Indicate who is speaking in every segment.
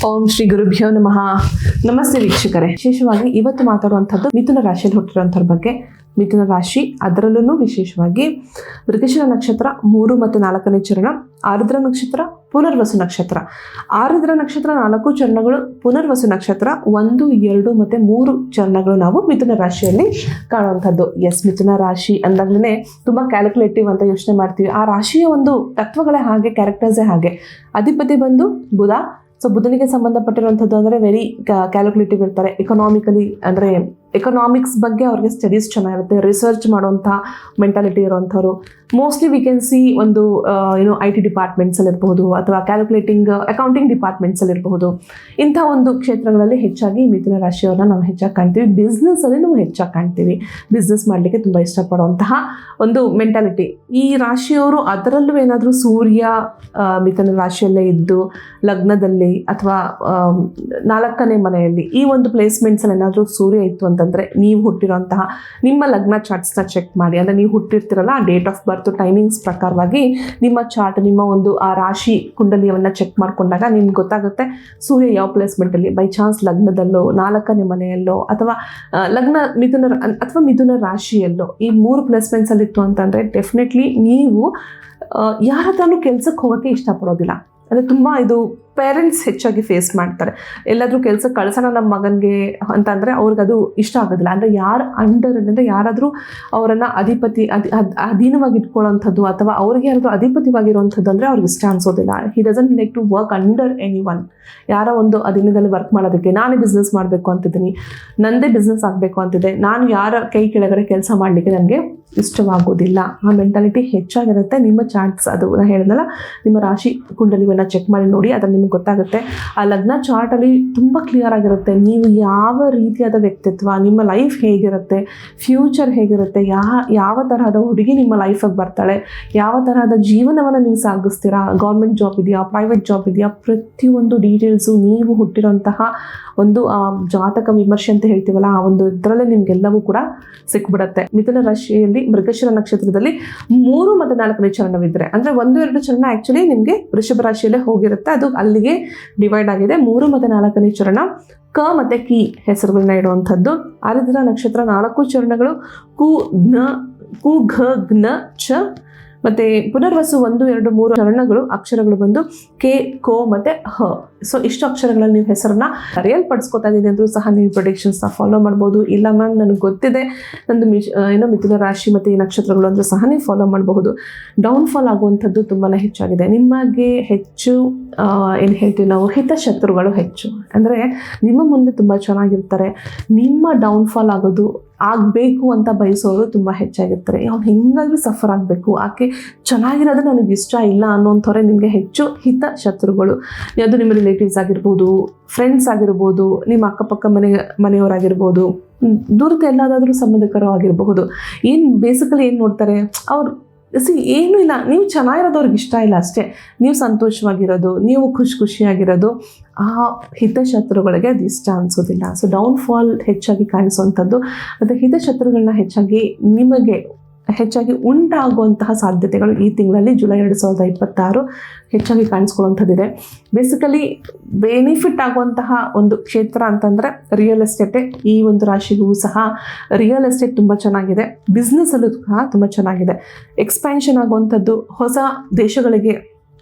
Speaker 1: ಓಂ ಶ್ರೀ ಗುರುಭ್ಯೋ ನಮಃ. ನಮಸ್ತೆ ವೀಕ್ಷಕರೇ. ವಿಶೇಷವಾಗಿ ಇವತ್ತು ಮಾತಾಡುವಂಥದ್ದು ಮಿಥುನ ರಾಶಿಯಲ್ಲಿ ಹುಟ್ಟಿರುವಂಥವ್ರ ಬಗ್ಗೆ. ಮಿಥುನ ರಾಶಿ, ಅದರಲ್ಲೂ ವಿಶೇಷವಾಗಿ ಮೃಗಶಿರ ನಕ್ಷತ್ರ 3 ಮತ್ತು 4ನೇ ಚರಣ, ಆರುದ್ರ ನಕ್ಷತ್ರ, ಪುನರ್ವಸು ನಕ್ಷತ್ರ. ಆರುದ್ರ ನಕ್ಷತ್ರ 4 ಚರಣಗಳು, ಪುನರ್ವಸು ನಕ್ಷತ್ರ 1, 2 ಮತ್ತು 3 ಚರಣಗಳು ನಾವು ಮಿಥುನ ರಾಶಿಯಲ್ಲಿ ಕಾಣುವಂಥದ್ದು. ಮಿಥುನ ರಾಶಿ ಅಂದಾಗಲೇ ತುಂಬ ಕ್ಯಾಲ್ಕುಲೇಟಿವ್ ಅಂತ ಯೋಚನೆ ಮಾಡ್ತೀವಿ. ಆ ರಾಶಿಯ ಒಂದು ತತ್ವಗಳೇ ಹಾಗೆ, ಕ್ಯಾರೆಕ್ಟರ್ಸೇ ಹಾಗೆ. ಅಧಿಪತಿ ಬಂದು ಬುಧ. ಸೊ ಬುಧನಿಗೆ ಸಂಬಂಧಪಟ್ಟಿರುವಂಥದ್ದು ಅಂದರೆ ವೆರಿ ಕ್ಯಾಲ್ಕುಲೇಟಿವ್ ಇರ್ತಾರೆ. ಎಕನಾಮಿಕಲಿ ಅಂದರೆ ಎಕನಾಮಿಕ್ಸ್ ಬಗ್ಗೆ ಅವ್ರಿಗೆ ಸ್ಟಡೀಸ್ ಚೆನ್ನಾಗಿರುತ್ತೆ, ರಿಸರ್ಚ್ ಮಾಡುವಂಥ ಮೆಂಟಾಲಿಟಿ ಇರುವಂಥವ್ರು. ಮೋಸ್ಟ್ಲಿ ವಿ ಕ್ಯಾನ್ ಸಿ ಒಂದು IT ಡಿಪಾರ್ಟ್ಮೆಂಟ್ಸಲ್ಲಿ ಇರಬಹುದು, ಅಥವಾ ಕ್ಯಾಲ್ಕುಲೇಟಿಂಗ್ ಅಕೌಂಟಿಂಗ್ ಡಿಪಾರ್ಟ್ಮೆಂಟ್ಸಲ್ಲಿ ಇರಬಹುದು. ಇಂಥ ಒಂದು ಕ್ಷೇತ್ರಗಳಲ್ಲಿ ಹೆಚ್ಚಾಗಿ ಮಿಥುನ ರಾಶಿಯವ್ರನ್ನ ನಾವು ಹೆಚ್ಚಾಗಿ ಕಾಣ್ತೀವಿ. ಬಿಸ್ನೆಸ್ಸಲ್ಲಿ ನಾವು ಹೆಚ್ಚಾಗಿ ಕಾಣ್ತೀವಿ. ಬಿಸ್ನೆಸ್ ಮಾಡಲಿಕ್ಕೆ ತುಂಬ ಇಷ್ಟಪಡುವಂತಹ ಒಂದು ಮೆಂಟಾಲಿಟಿ ಈ ರಾಶಿಯವರು. ಅದರಲ್ಲೂ ಏನಾದರೂ ಸೂರ್ಯ ಮಿಥುನ ರಾಶಿಯಲ್ಲೇ ಇದ್ದು ಲಗ್ನದಲ್ಲಿ ಅಥವಾ 4ನೇ ಮನೆಯಲ್ಲಿ ಈ ಒಂದು ಪ್ಲೇಸ್ಮೆಂಟ್ಸಲ್ಲಿ ಏನಾದರೂ ಸೂರ್ಯ ಇತ್ತು ಅಂತಂದರೆ, ನೀವು ಹುಟ್ಟಿರೋಂತಹ ನಿಮ್ಮ ಲಗ್ನ ಚಾರ್ಟ್ಸ್ನ ಚೆಕ್ ಮಾಡಿ. ಅಂದರೆ ನೀವು ಹುಟ್ಟಿರ್ತಿರಲ್ಲ, ಆ ಡೇಟ್ ಆಫ್ ಬರ್ತ್ ಟೈಮಿಂಗ್ಸ್ ಪ್ರಕಾರವಾಗಿ ನಿಮ್ಮ ಚಾರ್ಟ್, ನಿಮ್ಮ ಒಂದು ಆ ರಾಶಿ ಕುಂಡಲಿಯನ್ನು ಚೆಕ್ ಮಾಡಿಕೊಂಡಾಗ ನಿಮ್ಗೆ ಗೊತ್ತಾಗುತ್ತೆ ಸೂರ್ಯ ಯಾವ ಪ್ಲೇಸ್ಮೆಂಟಲ್ಲಿ. ಬೈ ಚಾನ್ಸ್ ಲಗ್ನದಲ್ಲೋ 4ನೇ ಮನೆಯಲ್ಲೋ ಅಥವಾ ಮಿಥುನ ರಾಶಿಯಲ್ಲೋ ಈ 3 ಪ್ಲೇಸ್ಮೆಂಟ್ಸಲ್ಲಿ ಇತ್ತು ಅಂತಂದರೆ ಡೆಫಿನೆಟ್ಲಿ ನೀವು ಯಾರ ಹತ್ರನೂ ಕೆಲಸಕ್ಕೆ ಹೋಗೋಕ್ಕೆ ಇಷ್ಟಪಡೋದಿಲ್ಲ. ಅಂದರೆ ತುಂಬ ಇದು ಪೇರೆಂಟ್ಸ್ ಹೆಚ್ಚಾಗಿ ಫೇಸ್ ಮಾಡ್ತಾರೆ. ಎಲ್ಲಾದರೂ ಕೆಲಸಕ್ಕೆ ಕಳ್ಸೋಣ ನಮ್ಮ ಮಗನಿಗೆ ಅಂತಂದರೆ ಅವ್ರಿಗದು ಇಷ್ಟ ಆಗೋದಿಲ್ಲ. ಅಂದರೆ ಯಾರು ಅಂದರೆ ಯಾರಾದರೂ ಅವರನ್ನು ಅಧೀನವಾಗಿ ಇಟ್ಕೊಳ್ಳೋವಂಥದ್ದು ಅಥವಾ ಅವ್ರಿಗೆ ಯಾರಾದರೂ ಅಧಿಪತಿವಾಗಿರುವಂಥದ್ದು ಅಂದರೆ ಅವ್ರಿಗೆ ಇಷ್ಟ ಅನಿಸೋದಿಲ್ಲ. He doesn't like to work under any one. ಯಾರ ಒಂದು ಅಧೀನದಲ್ಲಿ ವರ್ಕ್ ಮಾಡೋದಕ್ಕೆ, ನಾನೇ ಬಿಸ್ನೆಸ್ ಮಾಡಬೇಕು ಅಂತಿದ್ದೀನಿ, ನನ್ನದೇ ಬಿಸ್ನೆಸ್ ಆಗಬೇಕು ಅಂತಿದೆ, ನಾನು ಯಾರ ಕೈ ಕೆಳಗಡೆ ಕೆಲಸ ಮಾಡಲಿಕ್ಕೆ ನನಗೆ ಇಷ್ಟವಾಗೋದಿಲ್ಲ. ಆ ಮೆಂಟಾಲಿಟಿ ಹೆಚ್ಚಾಗಿರುತ್ತೆ. ನಿಮ್ಮ ಚಾರ್ಟ್ಸ್, ಅದು ನಾನು ಹೇಳಿದ್ನಲ್ಲ, ನಿಮ್ಮ ರಾಶಿ ಕುಂಡಲಿಯನ್ನು ಚೆಕ್ ಮಾಡಿ ನೋಡಿ, ಅದರಲ್ಲಿ ನಿಮ್ಗೆ ಗೊತ್ತಾಗುತ್ತೆ. ಆ ಲಗ್ನ ಚಾರ್ಟಲ್ಲಿ ತುಂಬ ಕ್ಲಿಯರ್ ಆಗಿರುತ್ತೆ ನೀವು ಯಾವ ರೀತಿಯಾದ ವ್ಯಕ್ತಿತ್ವ, ನಿಮ್ಮ ಲೈಫ್ ಹೇಗಿರುತ್ತೆ, ಫ್ಯೂಚರ್ ಹೇಗಿರುತ್ತೆ, ಯಾವ ತರಹದ ಹುಡುಗಿ ನಿಮ್ಮ ಲೈಫಿಗೆ ಬರ್ತಾಳೆ, ಯಾವ ತರಹದ ಜೀವನವನ್ನು ನೀವು ಸಾಗಿಸ್ತೀರಾ, ಗೌರ್ಮೆಂಟ್ ಜಾಬ್ ಇದೆಯಾ, ಪ್ರೈವೇಟ್ ಜಾಬ್ ಇದೆಯಾ, ಪ್ರತಿಯೊಂದು ಡೀಟೇಲ್ಸು ನೀವು ಹುಟ್ಟಿರೋಂತಹ ಒಂದು ಜಾತಕ ವಿಮರ್ಶೆ ಅಂತ ಹೇಳ್ತೀವಲ್ಲ, ಆ ಒಂದು ಇದರಲ್ಲೇ ನಿಮಗೆಲ್ಲವೂ ಕೂಡ ಸಿಕ್ಬಿಡುತ್ತೆ. ಮಿಥುನ ರಾಶಿಯಲ್ಲಿ ಮೃಗಶಿರ ನಕ್ಷತ್ರದಲ್ಲಿ 3 ಮತ್ತು 4ನೇ ಚರಣವಿದ್ದರೆ, ಅಂದರೆ 1, 2 ಚರಣ ಆ್ಯಕ್ಚುಲಿ ನಿಮಗೆ ವೃಷಭ ರಾಶಿಯಲ್ಲೇ ಹೋಗಿರುತ್ತೆ, ಅದು ಅಲ್ಲಿಗೆ ಡಿವೈಡ್ ಆಗಿದೆ. 3 ಮತ್ತು 4ನೇ ಚರಣ ಕ ಮತ್ತು ಕಿ ಹೆಸರುಗಳನ್ನ ಇಡುವಂಥದ್ದು. ಆರುದ್ರ ನಕ್ಷತ್ರ 4 ಚರಣಗಳು, ಕು ಘ ಜ್ಞ ಚ. ಮತ್ತು ಪುನರ್ವಸು 1, 2, 3 ಚರಣಗಳು, ಅಕ್ಷರಗಳು ಬಂದು ಕೆ, ಕೋ ಮತ್ತು ಹ. ಸೊ ಇಷ್ಟು ಅಕ್ಷರಗಳಲ್ಲಿ ನೀವು ಹೆಸರನ್ನ ಪಡಿಸ್ಕೊತಾ ಇದ್ದೀನಿ ಅಂದರೂ ಸಹ ನೀವು ಪ್ರೊಡಿಕ್ಷನ್ಸ್ನ ಫಾಲೋ ಮಾಡ್ಬೋದು. ಇಲ್ಲ ಮ್ಯಾಮ್ ನನಗೆ ಗೊತ್ತಿದೆ ನಂದು ಮಿಥುನ ರಾಶಿ ಮತ್ತು ಈ ನಕ್ಷತ್ರಗಳು ಅಂದರೂ ಸಹ ನೀವು ಫಾಲೋ ಮಾಡಬಹುದು. ಡೌನ್ಫಾಲ್ ಆಗುವಂಥದ್ದು ತುಂಬಾ ಹೆಚ್ಚಾಗಿದೆ. ನಿಮಗೆ ಹೆಚ್ಚು ಏನು ಹೇಳ್ತೀವಿ ನಾವು, ಹಿತಶತ್ರುಗಳು ಹೆಚ್ಚು. ಅಂದರೆ ನಿಮ್ಮ ಮುಂದೆ ತುಂಬ ಚೆನ್ನಾಗಿರ್ತಾರೆ, ನಿಮ್ಮ ಡೌನ್ಫಾಲ್ ಆಗಬೇಕು ಅಂತ ಬಯಸೋರು ತುಂಬ ಹೆಚ್ಚಾಗಿರ್ತಾರೆ. ಅವ್ನು ಹೆಂಗಾದ್ರೂ ಸಫರ್ ಆಗಬೇಕು, ಆಕೆ ಚೆನ್ನಾಗಿರೋದು ನನಗೆ ಇಷ್ಟ ಇಲ್ಲ ಅನ್ನೋಂಥವ್ರೆ ನಿಮಗೆ ಹೆಚ್ಚು ಹಿತಶತ್ರುಗಳು. ಅದು ನಿಮ್ಮ ರಿಲೇಟಿವ್ಸ್ ಆಗಿರ್ಬೋದು, ಫ್ರೆಂಡ್ಸ್ ಆಗಿರ್ಬೋದು, ನಿಮ್ಮ ಅಕ್ಕಪಕ್ಕ ಮನೆಯವರಾಗಿರ್ಬೋದು, ದೂರದ ಎಲ್ಲಾದರೂ ಸಂಬಂಧಿಕರು ಆಗಿರಬಹುದು. ಬೇಸಿಕಲಿ ಏನು ನೋಡ್ತಾರೆ ಅವ್ರು, ಏನೂ ಇಲ್ಲ, ನೀವು ಚೆನ್ನಾಗಿರೋದು ಅವ್ರಿಗೆ ಇಷ್ಟ ಇಲ್ಲ ಅಷ್ಟೇ. ನೀವು ಸಂತೋಷವಾಗಿರೋದು, ನೀವು ಖುಷಿಯಾಗಿರೋದು ಆ ಹಿತಶತ್ರುಗಳಿಗೆ ಅದು ಇಷ್ಟ ಅನಿಸೋದಿಲ್ಲ. ಸೊ ಡೌನ್ಫಾಲ್ ಹೆಚ್ಚಾಗಿ ಕಾಣಿಸುವಂಥದ್ದು ಮತ್ತು ಹಿತಶತ್ರುಗಳನ್ನ ನಿಮಗೆ ಹೆಚ್ಚಾಗಿ ಉಂಟಾಗುವಂತಹ ಸಾಧ್ಯತೆಗಳು ಈ ತಿಂಗಳಲ್ಲಿ ಜುಲೈ 2026 ಹೆಚ್ಚಾಗಿ ಕಾಣಿಸ್ಕೊಳ್ಳುವಂಥದ್ದಿದೆ. ಬೇಸಿಕಲಿ ಬೆನಿಫಿಟ್ ಆಗುವಂತಹ ಒಂದು ಕ್ಷೇತ್ರ ಅಂತಂದರೆ ರಿಯಲ್ ಎಸ್ಟೇಟೇ. ಈ ಒಂದು ರಾಶಿಗೂ ಸಹ ರಿಯಲ್ ಎಸ್ಟೇಟ್ ತುಂಬ ಚೆನ್ನಾಗಿದೆ. ಬಿಸ್ನೆಸ್ಸಲ್ಲೂ ಸಹ ತುಂಬ ಚೆನ್ನಾಗಿದೆ. ಎಕ್ಸ್ಪ್ಯಾನ್ಷನ್ ಆಗುವಂಥದ್ದು, ಹೊಸ ದೇಶಗಳಿಗೆ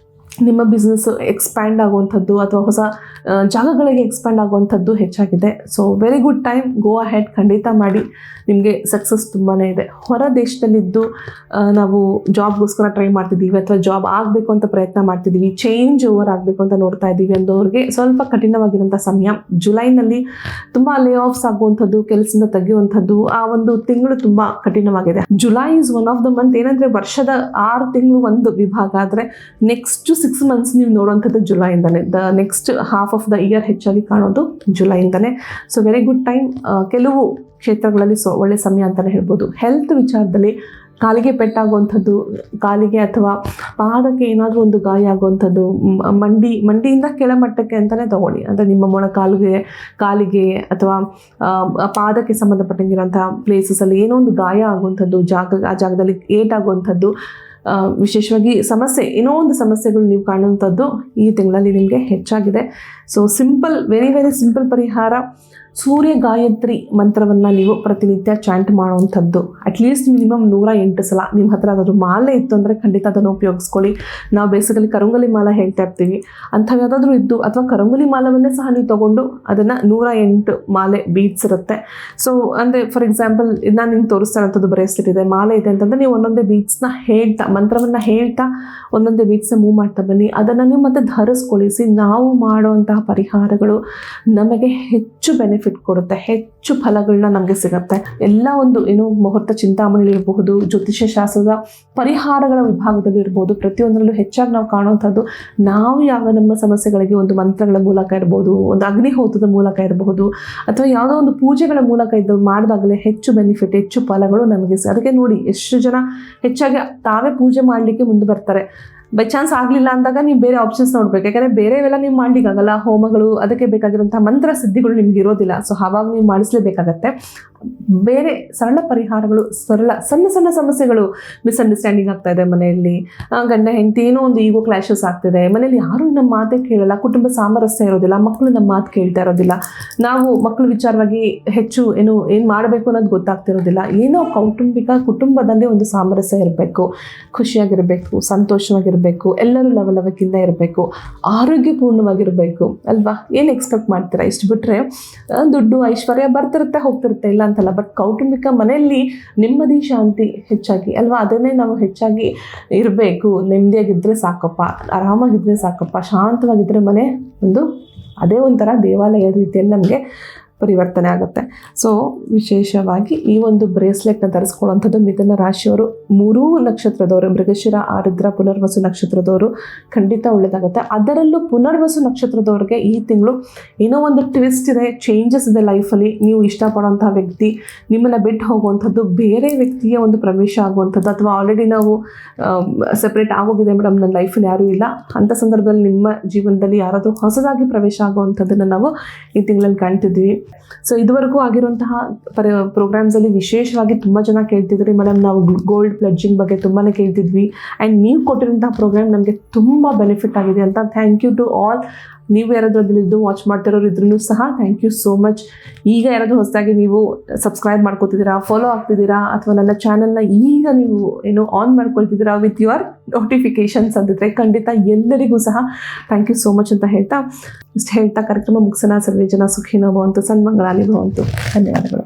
Speaker 1: ನಿಮ್ಮ ಬಿಸ್ನೆಸ್ ಎಕ್ಸ್ಪ್ಯಾಂಡ್ ಆಗುವಂಥದ್ದು ಅಥವಾ ಹೊಸ ಜಾಗಗಳಿಗೆ ಎಕ್ಸ್ಪ್ಯಾಂಡ್ ಆಗುವಂಥದ್ದು ಹೆಚ್ಚಾಗಿದೆ. So very good time, go ahead, ಖಂಡಿತ ಮಾಡಿ, ನಿಮಗೆ ಸಕ್ಸಸ್ ತುಂಬಾ ಇದೆ. ಹೊರ ದೇಶದಲ್ಲಿದ್ದು ನಾವು ಜಾಬ್ಗೋಸ್ಕರ ಟ್ರೈ ಮಾಡ್ತಿದ್ದೀವಿ ಅಥವಾ ಜಾಬ್ ಆಗಬೇಕು ಅಂತ ಪ್ರಯತ್ನ ಮಾಡ್ತಿದ್ದೀವಿ, ಚೇಂಜ್ ಓವರ್ ಆಗಬೇಕು ಅಂತ ನೋಡ್ತಾ ಇದ್ದೀವಿ ಅಂದವ್ರಿಗೆ ಸ್ವಲ್ಪ ಕಠಿಣವಾಗಿರೋಂಥ ಸಮಯ. ಜುಲೈನಲ್ಲಿ ತುಂಬ ಲೇ ಆಫ್ಸ್ ಆಗುವಂಥದ್ದು, ಕೆಲಸದಿಂದ ತೆಗೆಯುವಂಥದ್ದು, ಆ ಒಂದು ತಿಂಗಳು ತುಂಬ ಕಠಿಣವಾಗಿದೆ. July is one of the month. ಏನಂದರೆ ವರ್ಷದ 6 ತಿಂಗಳು ಒಂದು ವಿಭಾಗ, ಆದರೆ ನೆಕ್ಸ್ಟ್ 6 ಮಂತ್ಸ್ ನೀವು ನೋಡುವಂಥದ್ದು ಜುಲೈಯಿಂದನೇ. The next half of the year ಹೆಚ್ಚಾಗಿ ಕಾಣೋದು ಜುಲೈಯಿಂದನೇ. So very good time. ಕೆಲವು ಕ್ಷೇತ್ರಗಳಲ್ಲಿ ಒಳ್ಳೆ ಸಮಯ ಅಂತಲೇ ಹೇಳ್ಬೋದು. ಹೆಲ್ತ್ ವಿಚಾರದಲ್ಲಿ ಕಾಲಿಗೆ ಪೆಟ್ಟಾಗುವಂಥದ್ದು, ಕಾಲಿಗೆ ಅಥವಾ ಪಾದಕ್ಕೆ ಏನಾದರೂ ಒಂದು ಗಾಯ ಆಗುವಂಥದ್ದು, ಮಂಡಿಯಿಂದ ಕೆಳಮಟ್ಟಕ್ಕೆ ಅಂತಲೇ ತಗೊಳ್ಳಿ. ಅಂದರೆ ನಿಮ್ಮ ಕಾಲಿಗೆ ಅಥವಾ ಪಾದಕ್ಕೆ ಸಂಬಂಧಪಟ್ಟಂಗಿರೋಂಥ ಪ್ಲೇಸಸಲ್ಲಿ ಏನೋ ಒಂದು ಗಾಯ ಆಗುವಂಥದ್ದು, ಆ ಜಾಗದಲ್ಲಿ ಏಟಾಗುವಂಥದ್ದು, ವಿಶೇಷವಾಗಿ ಸಮಸ್ಯೆ ಏನೋ ಒಂದು ಸಮಸ್ಯೆಗಳು ನೀವು ಕಾಣುವಂಥದ್ದು ಈ ತಿಂಗಳಲ್ಲಿ ನಿಮಗೆ ಹೆಚ್ಚಾಗಿದೆ. So simple, very very simple ಪರಿಹಾರ, ಸೂರ್ಯ ಗಾಯತ್ರಿ ಮಂತ್ರವನ್ನು ನೀವು ಪ್ರತಿನಿತ್ಯ ಚಾಂಟ್ ಮಾಡುವಂಥದ್ದು. ಅಟ್ಲೀಸ್ಟ್ ಮಿನಿಮಮ್ 108 ಸಲ. ನಿಮ್ಮ ಹತ್ರ ಅದಾದರೂ ಮಾಲೆ ಇತ್ತು ಅಂದರೆ ಖಂಡಿತ ಅದನ್ನು ಉಪಯೋಗಿಸ್ಕೊಳ್ಳಿ. ನಾವು ಬೇಸಿಕಲಿ ಕರಂಗುಲಿ ಮಾಲೆ ಹೇಳ್ತಾ ಇರ್ತೀವಿ, ಅಂಥವು ಯಾವುದಾದ್ರೂ ಇದ್ದು ಅಥವಾ ಕರಂಗುಲಿ ಮಾಲವನ್ನೇ ಸಹ ನೀವು ತೊಗೊಂಡು ಅದನ್ನು 108 ಮಾಲೆ ಬೀಡ್ಸ್ ಇರುತ್ತೆ. ಸೊ ಅಂದರೆ ಫಾರ್ ಎಕ್ಸಾಂಪಲ್ ನಾನು ನಿಮ್ಗೆ ತೋರಿಸ್ತಾ ಇರೋಂಥದ್ದು ಬ್ರೇಸ್ಲೆಟ್ ಇದೆ, ಮಾಲೆ ಇದೆ ಅಂತಂದರೆ ನೀವು ಒಂದೊಂದೇ ಬೀಡ್ಸ್ನ ಹೇಳ್ತಾ, ಮಂತ್ರವನ್ನು ಹೇಳ್ತಾ ಒಂದೊಂದೇ ಬೀಡ್ಸ್ನ ಮೂವ್ ಮಾಡ್ತಾ ಬನ್ನಿ. ಅದನ್ನು ನೀವು ಮತ್ತೆ ಧರಿಸ್ಕೊಳ್ಳಿಸಿ. ನಾವು ಮಾಡುವಂತಹ ಪರಿಹಾರಗಳು ನಮಗೆ ಹೆಚ್ಚು ಬೆನಿಫಿಟ್ ಕೊಡುತ್ತೆ, ಹೆಚ್ಚು ಫಲಗಳನ್ನ ನಮಗೆ ಸಿಗುತ್ತೆ. ಎಲ್ಲ ಒಂದು ಏನು ಮುಹೂರ್ತ ಚಿಂತಾಮಣಿ ಇರಬಹುದು, ಜ್ಯೋತಿಷ್ಯ ಶಾಸ್ತ್ರದ ಪರಿಹಾರಗಳ ವಿಭಾಗದಲ್ಲಿ ಇರ್ಬೋದು, ಪ್ರತಿಯೊಂದರಲ್ಲೂ ಹೆಚ್ಚಾಗಿ ನಾವು ಕಾಣುವಂಥದ್ದು ನಾವು ಯಾವ ನಮ್ಮ ಸಮಸ್ಯೆಗಳಿಗೆ ಒಂದು ಮಂತ್ರಗಳ ಮೂಲಕ ಇರ್ಬೋದು, ಒಂದು ಅಗ್ನಿಹೋತ್ರದ ಮೂಲಕ ಇರಬಹುದು, ಅಥವಾ ಯಾವುದೋ ಒಂದು ಪೂಜೆಗಳ ಮೂಲಕ ಇದು ಮಾಡಿದಾಗಲೇ ಹೆಚ್ಚು ಬೆನಿಫಿಟ್, ಹೆಚ್ಚು ಫಲಗಳು ನಮಗೆ. ಅದಕ್ಕೆ ನೋಡಿ ಎಷ್ಟು ಜನ ಹೆಚ್ಚಾಗಿ ತಾವೇ ಪೂಜೆ ಮಾಡಲಿಕ್ಕೆ ಮುಂದೆ ಬರ್ತಾರೆ. ಬೈ ಚಾನ್ಸ್ ಆಗಲಿಲ್ಲ ಅಂದಾಗ ನೀವು ಬೇರೆ ಆಪ್ಷನ್ಸ್ ನೋಡ್ಬೇಕು. ಯಾಕಂದರೆ ಬೇರೆವೆಲ್ಲ ನೀವು ಮಾಡಲಿಕ್ಕಾಗಲ್ಲ, ಹೋಮಗಳು ಅದಕ್ಕೆ ಬೇಕಾಗಿರುವಂಥ ಮಂತ್ರ ಸಿದ್ಧಿಗಳು ನಿಮ್ಗೆ ಇರೋದಿಲ್ಲ. ಸೊ ಆವಾಗ ನೀವು ಮಾಡಿಸಲೇಬೇಕಾಗತ್ತೆ. ಬೇರೆ ಸರಳ ಪರಿಹಾರಗಳು, ಸಣ್ಣ ಸಣ್ಣ ಸಮಸ್ಯೆಗಳು, ಮಿಸ್ಅಂಡರ್ಸ್ಟ್ಯಾಂಡಿಂಗ್ ಆಗ್ತಾ ಇದೆ ಮನೆಯಲ್ಲಿ, ಗಂಡ ಹೆಂಡತಿ ಏನೋ ಒಂದು ಈಗೋ ಕ್ಲಾಶಸ್ ಆಗ್ತಿದೆ, ಮನೇಲಿ ಯಾರೂ ನಮ್ಮ ಮಾತೇ ಕೇಳಲ್ಲ, ಕುಟುಂಬ ಸಾಮರಸ್ಯ ಇರೋದಿಲ್ಲ, ಮಕ್ಕಳು ನಮ್ಮ ಮಾತು ಕೇಳ್ತಾ ಇರೋದಿಲ್ಲ, ನಾವು ಮಕ್ಕಳ ವಿಚಾರವಾಗಿ ಹೆಚ್ಚು ಏನು ಮಾಡಬೇಕು ಅನ್ನೋದು ಗೊತ್ತಾಗ್ತಿರೋದಿಲ್ಲ. ಏನೋ ಕುಟುಂಬದಲ್ಲಿ ಒಂದು ಸಾಮರಸ್ಯ ಇರಬೇಕು, ಖುಷಿಯಾಗಿರಬೇಕು, ಸಂತೋಷವಾಗಿರಬೇಕು, ಎಲ್ಲರೂ ಲವಲವಿಕೆಯಿಂದ ಇರಬೇಕು, ಆರೋಗ್ಯಪೂರ್ಣವಾಗಿರಬೇಕು ಅಲ್ವಾ. ಏನು ಎಕ್ಸ್ಪೆಕ್ಟ್ ಮಾಡ್ತೀರಾ? ಇಷ್ಟು ಬಿಟ್ಟರೆ ದುಡ್ಡು ಐಶ್ವರ್ಯ ಬರ್ತಿರುತ್ತೆ ಹೋಗ್ತಿರುತ್ತೆ, ಇಲ್ಲ ಅಂತಲ್ಲ. ಬಟ್ ಕೌಟುಂಬಿಕ ಮನೆಯಲ್ಲಿ ನೆಮ್ಮದಿ ಶಾಂತಿ ಹೆಚ್ಚಾಗಿ ಅಲ್ವಾ, ಅದನ್ನೇ ನಾವು ಹೆಚ್ಚಾಗಿ ಇರಬೇಕು. ನೆಮ್ಮದಿಯಾಗಿದ್ದರೆ ಸಾಕಪ್ಪ, ಆರಾಮಾಗಿದ್ದರೆ ಸಾಕಪ್ಪ, ಶಾಂತವಾಗಿದ್ದರೆ ಮನೆ ಒಂದು ಅದೇ ಒಂಥರ ದೇವಾಲಯದ ರೀತಿಯಲ್ಲಿ ನಮಗೆ ಪರಿವರ್ತನೆ ಆಗುತ್ತೆ. ಸೊ ವಿಶೇಷವಾಗಿ ಈ ಒಂದು ಬ್ರೇಸ್ಲೆಟ್ನ ಧರಿಸ್ಕೊಳ್ಳುವಂಥದ್ದು ಮಿಥುನ ರಾಶಿಯವರು, 3 ನಕ್ಷತ್ರದವರು, ಮೃಗಶಿರ, ಆರುದ್ರ, ಪುನರ್ವಸು ನಕ್ಷತ್ರದವರು ಖಂಡಿತ ಒಳ್ಳೆಯದಾಗುತ್ತೆ. ಅದರಲ್ಲೂ ಪುನರ್ವಸು ನಕ್ಷತ್ರದವ್ರಿಗೆ ಈ ತಿಂಗಳು ಏನೋ ಒಂದು ಟ್ವಿಸ್ಟ್ ಇದೆ, ಚೇಂಜಸ್ ಇದೆ ಲೈಫಲ್ಲಿ. ನೀವು ಇಷ್ಟಪಡೋಂಥ ವ್ಯಕ್ತಿ ನಿಮ್ಮನ್ನು ಬಿಟ್ಟು ಹೋಗುವಂಥದ್ದು, ಬೇರೆ ವ್ಯಕ್ತಿಗೆ ಒಂದು ಪ್ರವೇಶ ಆಗುವಂಥದ್ದು, ಅಥವಾ ಆಲ್ರೆಡಿ ನಾವು ಸೆಪ್ರೇಟ್ ಆಗೋಗಿದೆ ಮೇಡಮ್, ನನ್ನ ಲೈಫಲ್ಲಿ ಯಾರೂ ಇಲ್ಲ ಅಂಥ ಸಂದರ್ಭದಲ್ಲಿ ನಿಮ್ಮ ಜೀವನದಲ್ಲಿ ಯಾರಾದರೂ ಹೊಸದಾಗಿ ಪ್ರವೇಶ ಆಗುವಂಥದ್ದನ್ನು ನಾವು ಈ ತಿಂಗಳಲ್ಲಿ ಕಾಣ್ತಿದ್ವಿ. ಸೊ ಇದುವರೆಗೂ ಆಗಿರುವಂತಹ ಪ್ರೋಗ್ರಾಮ್ಸಲ್ಲಿ ವಿಶೇಷವಾಗಿ ತುಂಬ ಜನ ಕೇಳ್ತಿದ್ರಿ ಮೇಡಮ್, ನಾವು ಗೋಲ್ಡ್ ಪ್ಲೆಡ್ಜಿಂಗ್ ಬಗ್ಗೆ ತುಂಬಾ ಕೇಳ್ತಿದ್ವಿ, ಆ್ಯಂಡ್ ನೀವು ಕೊಟ್ಟಿರೋಂತಹ ಪ್ರೋಗ್ರಾಮ್ ನಮಗೆ ತುಂಬ ಬೆನಿಫಿಟ್ ಆಗಿದೆ ಅಂತ. Thank you to all. ನೀವು ಯಾರಾದರೂ ಅದರಲ್ಲಿದ್ದು ವಾಚ್ ಮಾಡ್ತಿರೋರು ಇದ್ರೂ ಸಹ ಥ್ಯಾಂಕ್ ಯು ಸೋ ಮಚ್. ಈಗ ಯಾರಾದರೂ ಹೊಸದಾಗಿ ನೀವು ಸಬ್ಸ್ಕ್ರೈಬ್ ಮಾಡ್ಕೊತಿದ್ದೀರಾ, ಫಾಲೋ ಆಗ್ತಿದ್ದೀರಾ, ಅಥವಾ ನನ್ನ ಚಾನಲ್ನ ಈಗ ನೀವು ಏನು ಆನ್ ಮಾಡ್ಕೊಳ್ತಿದ್ದೀರಾ ವಿತ್ ಯುವರ್ ನೋಟಿಫಿಕೇಷನ್ಸ್ ಅಂತಿದ್ರೆ ಖಂಡಿತ ಎಲ್ಲರಿಗೂ ಸಹ ಥ್ಯಾಂಕ್ ಯು ಸೋ ಮಚ್ ಅಂತ ಹೇಳ್ತಾ ಕಾರ್ಯಕ್ರಮ ಮುಗಿಸೋಣ. ಸರ್ವೇ ಜನ ಸುಖಿನೋ ಭವಂತು, ಸನ್ಮಂಗಳಾನಿ ಭವಂತು. ಧನ್ಯವಾದಗಳು.